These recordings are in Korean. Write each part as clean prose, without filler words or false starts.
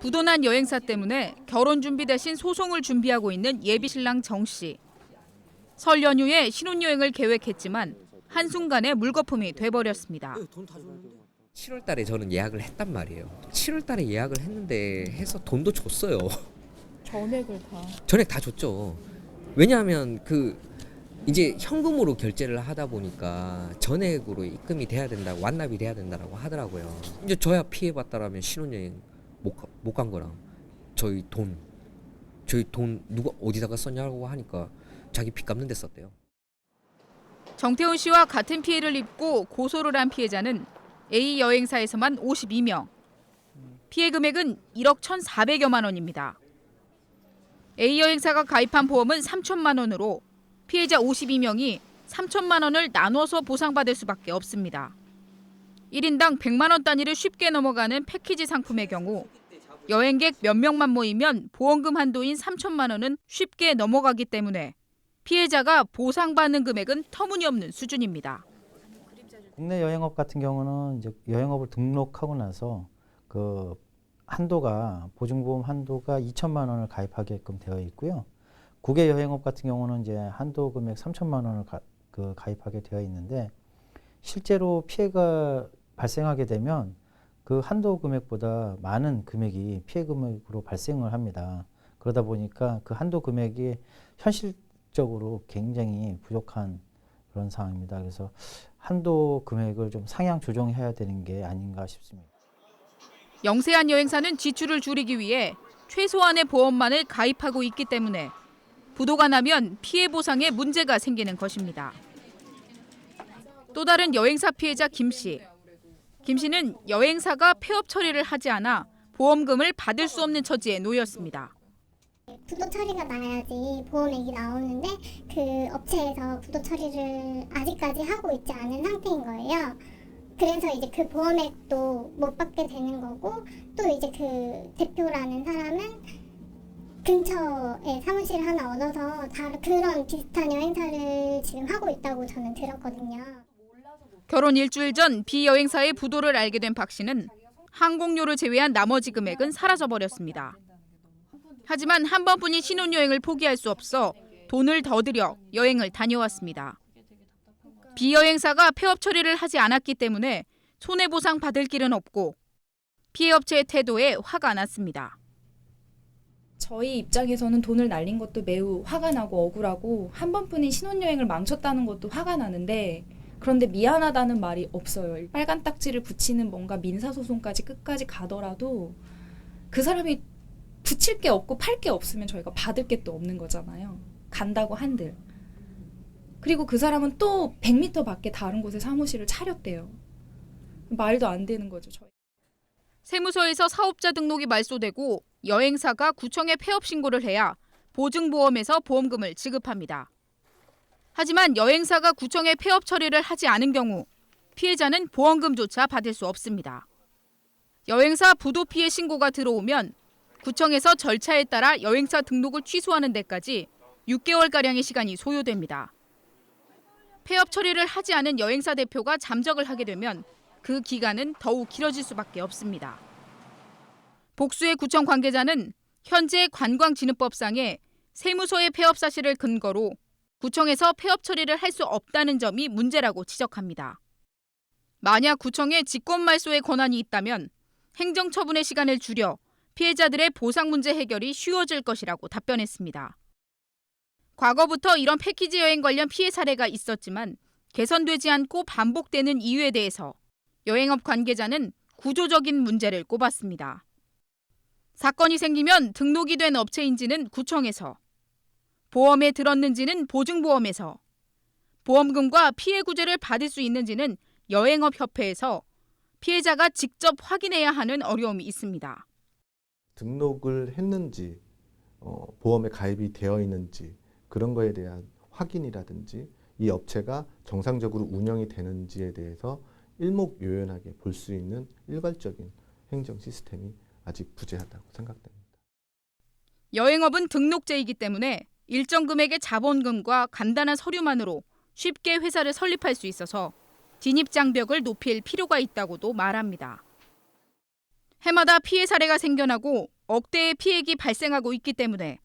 부도난 여행사 때문에 결혼 준비 대신 소송을 준비하고 있는 예비신랑 정 씨. 설 연휴에 신혼여행을 계획했지만 한순간에 물거품이 돼버렸습니다. 7월 달에 저는 예약을 했단 말이에요. 7월 달에 예약을 했는데 해서 돈도 줬어요. 전액 다 줬죠. 왜냐하면 이제 현금으로 결제를 하다 보니까 전액으로 입금이 돼야 된다고, 완납이 돼야 된다고 하더라고요. 이제 저야 피해봤다라면 신혼여행 못 간 거랑 저희 돈 누가 어디다가 썼냐고 하니까 자기 빚 갚는 데 썼대요. 정태훈 씨와 같은 피해를 입고 고소를 한 피해자는 A 여행사에서만 52명. 피해 금액은 1억 1,400여만 원입니다. A 여행사가 가입한 보험은 3천만 원으로 피해자 52명이 3천만 원을 나눠서 보상받을 수밖에 없습니다. 1인당 100만 원 단위를 쉽게 넘어가는 패키지 상품의 경우 여행객 몇 명만 모이면 보험금 한도인 3천만 원은 쉽게 넘어가기 때문에 피해자가 보상받는 금액은 터무니없는 수준입니다. 국내 여행업 같은 경우는 이제 여행업을 등록하고 나서 그 보증보험 한도가 2천만 원을 가입하게끔 되어 있고요. 국외 여행업 같은 경우는 이제 한도 금액 3천만 원을 가입하게 되어 있는데 실제로 피해가 발생하게 되면 그 한도 금액보다 많은 금액이 피해 금액으로 발생을 합니다. 그러다 보니까 그 한도 금액이 현실적으로 굉장히 부족한 그런 상황입니다. 그래서 한도 금액을 좀 상향 조정해야 되는 게 아닌가 싶습니다. 영세한 여행사는 지출을 줄이기 위해 최소한의 보험만을 가입하고 있기 때문에 부도가 나면 피해 보상에 문제가 생기는 것입니다. 또 다른 여행사 피해자 김 씨. 김 씨는 여행사가 폐업 처리를 하지 않아 보험금을 받을 수 없는 처지에 놓였습니다. 부도 처리가 나야지 보험액이 나오는데 그 업체에서 부도 처리를 아직까지 하고 있지 않은 상태인 거예요. 그래서 이제 그 보험액도 못 받게 되는 거고 또 이제 그 대표라는 사람은 근처에 사무실 하나 얻어서 그런 비슷한 여행사를 지금 하고 있다고 저는 들었거든요. 결혼 일주일 전 B 여행사의 부도를 알게 된 박 씨는 항공료를 제외한 나머지 금액은 사라져버렸습니다. 하지만 한 번뿐인 신혼여행을 포기할 수 없어 돈을 더 들여 여행을 다녀왔습니다. B 여행사가 폐업 처리를 하지 않았기 때문에 손해보상 받을 길은 없고 피해 업체의 태도에 화가 났습니다. 저희 입장에서는 돈을 날린 것도 매우 화가 나고 억울하고 한 번뿐인 신혼여행을 망쳤다는 것도 화가 나는데 그런데 미안하다는 말이 없어요. 빨간 딱지를 붙이는 뭔가 민사소송까지 끝까지 가더라도 그 사람이 붙일 게 없고 팔 게 없으면 저희가 받을 게 또 없는 거잖아요. 간다고 한들. 그리고 그 사람은 또 100m 밖에 다른 곳에 사무실을 차렸대요. 말도 안 되는 거죠. 저희. 세무서에서 사업자 등록이 말소되고 여행사가 구청에 폐업 신고를 해야 보증보험에서 보험금을 지급합니다. 하지만 여행사가 구청에 폐업 처리를 하지 않은 경우 피해자는 보험금조차 받을 수 없습니다. 여행사 부도 피해 신고가 들어오면 구청에서 절차에 따라 여행사 등록을 취소하는 데까지 6개월가량의 시간이 소요됩니다. 폐업 처리를 하지 않은 여행사 대표가 잠적을 하게 되면 그 기간은 더욱 길어질 수밖에 없습니다. 복수의 구청 관계자는 현재 관광진흥법상의 세무서의 폐업 사실을 근거로 구청에서 폐업 처리를 할 수 없다는 점이 문제라고 지적합니다. 만약 구청에 직권말소의 권한이 있다면 행정처분의 시간을 줄여 피해자들의 보상 문제 해결이 쉬워질 것이라고 답변했습니다. 과거부터 이런 패키지 여행 관련 피해 사례가 있었지만 개선되지 않고 반복되는 이유에 대해서 여행업 관계자는 구조적인 문제를 꼽았습니다. 사건이 생기면 등록이 된 업체인지는 구청에서, 보험에 들었는지는 보증보험에서, 보험금과 피해 구제를 받을 수 있는지는 여행업협회에서 피해자가 직접 확인해야 하는 어려움이 있습니다. 등록을 했는지, 보험에 가입이 되어 있는지 그런 거에 대한 확인이라든지 이 업체가 정상적으로 운영이 되는지에 대해서 일목요연하게 볼 수 있는 일괄적인 행정 시스템이 아직 부재하다고 생각됩니다. 여행업은 등록제이기 때문에 일정 금액의 자본금과 간단한 서류만으로 쉽게 회사를 설립할 수 있어서 진입장벽을 높일 필요가 있다고도 말합니다. 해마다 피해 사례가 생겨나고 억대의 피해액이 발생하고 있기 때문에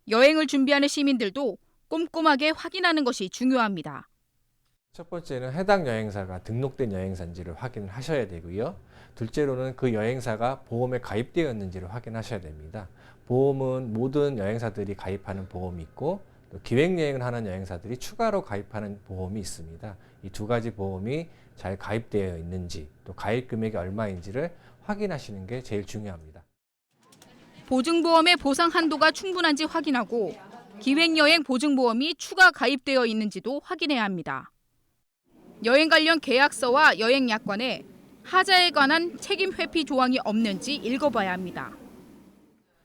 여행을 준비하는 시민들도 꼼꼼하게 확인하는 것이 중요합니다. 첫 번째는 해당 여행사가 등록된 여행사인지를 확인을 하셔야 되고요. 둘째로는 그 여행사가 보험에 가입되었는지를 확인하셔야 됩니다. 보험은 모든 여행사들이 가입하는 보험이 있고 또 기획여행을 하는 여행사들이 추가로 가입하는 보험이 있습니다. 이 두 가지 보험이 잘 가입되어 있는지 또 가입 금액이 얼마인지를 확인하시는 게 제일 중요합니다. 보증보험의 보상 한도가 충분한지 확인하고 기획여행 보증보험이 추가 가입되어 있는지도 확인해야 합니다. 여행 관련 계약서와 여행 약관에 하자에 관한 책임 회피 조항이 없는지 읽어봐야 합니다.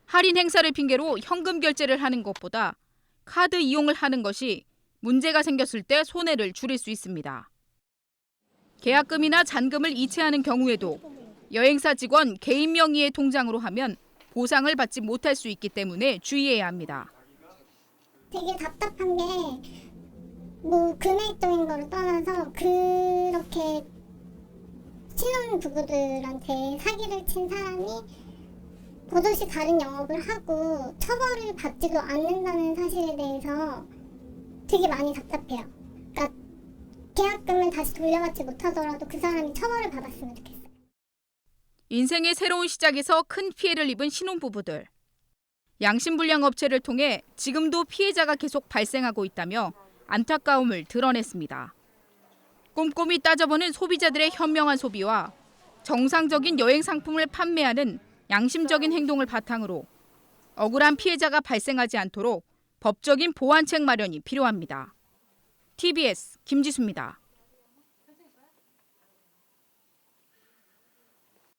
할인 행사를 핑계로 현금 결제를 하는 것보다 카드 이용을 하는 것이 문제가 생겼을 때 손해를 줄일 수 있습니다. 계약금이나 잔금을 이체하는 경우에도 여행사 직원 개인 명의의 통장으로 하면 보상을 받지 못할 수 있기 때문에 주의해야 합니다. 되게 답답한 게 뭐 금액적인 거를 떠나서 그렇게 신혼부부들한테 사기를 친 사람이 버젓이 다른 영업을 하고 처벌을 받지도 않는다는 사실에 대해서 되게 많이 답답해요. 그러니까 계약금을 다시 돌려받지 못하더라도 그 사람이 처벌을 받았으면 좋겠어요. 인생의 새로운 시작에서 큰 피해를 입은 신혼부부들. 양심불량 업체를 통해 지금도 피해자가 계속 발생하고 있다며 안타까움을 드러냈습니다. 꼼꼼히 따져보는 소비자들의 현명한 소비와 정상적인 여행 상품을 판매하는 양심적인 행동을 바탕으로 억울한 피해자가 발생하지 않도록 법적인 보완책 마련이 필요합니다. TBS 김지수입니다.